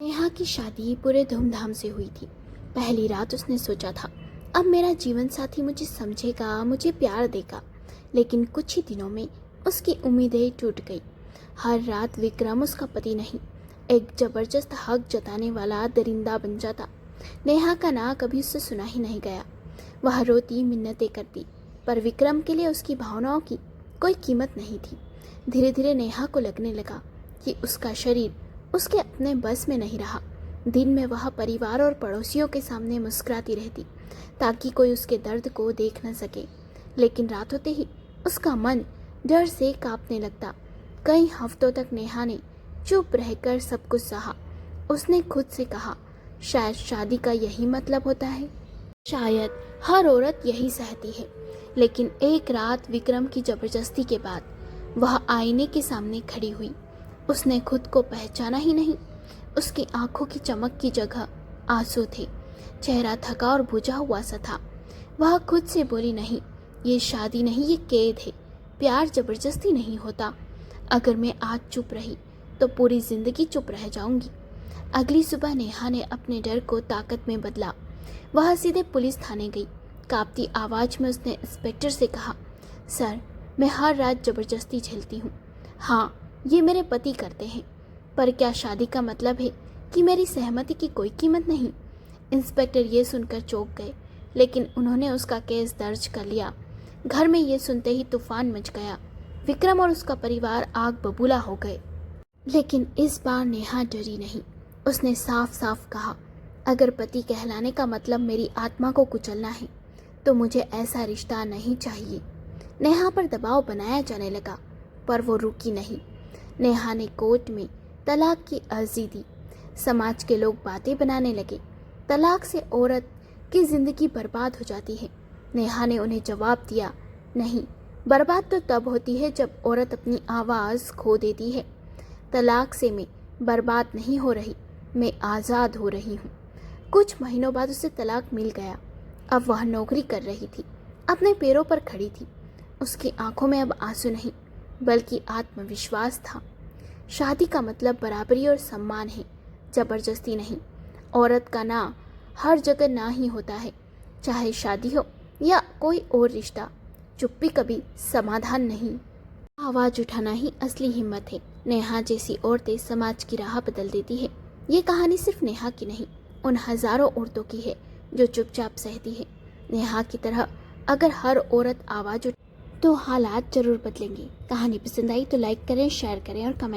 नेहा की शादी पूरे धूमधाम से हुई थी। पहली रात उसने सोचा था अब मेरा जीवन साथी मुझे समझेगा, मुझे प्यार देगा। लेकिन कुछ ही दिनों में उसकी उम्मीदें टूट गई। हर रात विक्रम उसका पति नहीं, एक जबरदस्त हक जताने वाला दरिंदा बन जाता। नेहा का ना कभी उससे सुना ही नहीं गया। वह रोती, मिन्नतें करती, पर विक्रम के लिए उसकी भावनाओं की कोई कीमत नहीं थी। धीरे धीरे नेहा को लगने लगा कि उसका शरीर उसके अपने बस में नहीं रहा। दिन में वह परिवार और पड़ोसियों के सामने मुस्कुराती रहती ताकि कोई उसके दर्द को देख न सके, लेकिन रात होते ही उसका मन डर से कांपने लगता। कई हफ्तों तक नेहा ने चुप रहकर सब कुछ सहा। उसने खुद से कहा, शायद शादी का यही मतलब होता है, शायद हर औरत यही सहती है। लेकिन एक रात विक्रम की जबरदस्ती के बाद वह आईने के सामने खड़ी हुई। उसने खुद को पहचाना ही नहीं। उसकी आंखों की चमक की जगह आंसू थे। चेहरा थका और बुझा हुआ सा था। वह खुद से बोली, नहीं, ये शादी नहीं, ये कैद है। प्यार जबरदस्ती नहीं होता। अगर मैं आज चुप रही तो पूरी जिंदगी चुप रह जाऊंगी। अगली सुबह नेहा ने अपने डर को ताकत में बदला। वह सीधे पुलिस थाने गई। कांपती आवाज में उसने इंस्पेक्टर से कहा, सर, मैं हर रात जबरदस्ती झेलती हूँ। हाँ, ये मेरे पति करते हैं, पर क्या शादी का मतलब है कि मेरी सहमति की कोई कीमत नहीं? इंस्पेक्टर ये सुनकर चौंक गए, लेकिन उन्होंने उसका केस दर्ज कर लिया। घर में ये सुनते ही तूफान मच गया। विक्रम और उसका परिवार आग बबूला हो गए। लेकिन इस बार नेहा डरी नहीं। उसने साफ साफ कहा, अगर पति कहलाने का मतलब मेरी आत्मा को कुचलना है तो मुझे ऐसा रिश्ता नहीं चाहिए। नेहा पर दबाव बनाया जाने लगा, पर वो रुकी नहीं। नेहा ने कोर्ट में तलाक की अर्जी दी। समाज के लोग बातें बनाने लगे, तलाक से औरत की जिंदगी बर्बाद हो जाती है। नेहा ने उन्हें जवाब दिया, नहीं, बर्बाद तो तब होती है जब औरत अपनी आवाज़ खो देती है। तलाक से मैं बर्बाद नहीं हो रही, मैं आज़ाद हो रही हूँ। कुछ महीनों बाद उसे तलाक मिल गया। अब वह नौकरी कर रही थी, अपने पैरों पर खड़ी थी। उसकी आंखों में अब आंसू नहीं, बल्कि आत्मविश्वास था। शादी का मतलब बराबरी और सम्मान है, जबरदस्ती नहीं। औरत का ना हर जगह ना ही होता है, चाहे शादी हो या कोई और रिश्ता। चुप्पी कभी समाधान नहीं, आवाज उठाना ही असली हिम्मत है। नेहा जैसी औरतें समाज की राह बदल देती है। ये कहानी सिर्फ नेहा की नहीं, उन हजारों औरतों की है जो चुपचाप सहती है। नेहा की तरह अगर हर औरत आवाज उठाए तो हालात जरूर बदलेंगे। कहानी पसंद आई तो लाइक करें, शेयर करें और कमेंट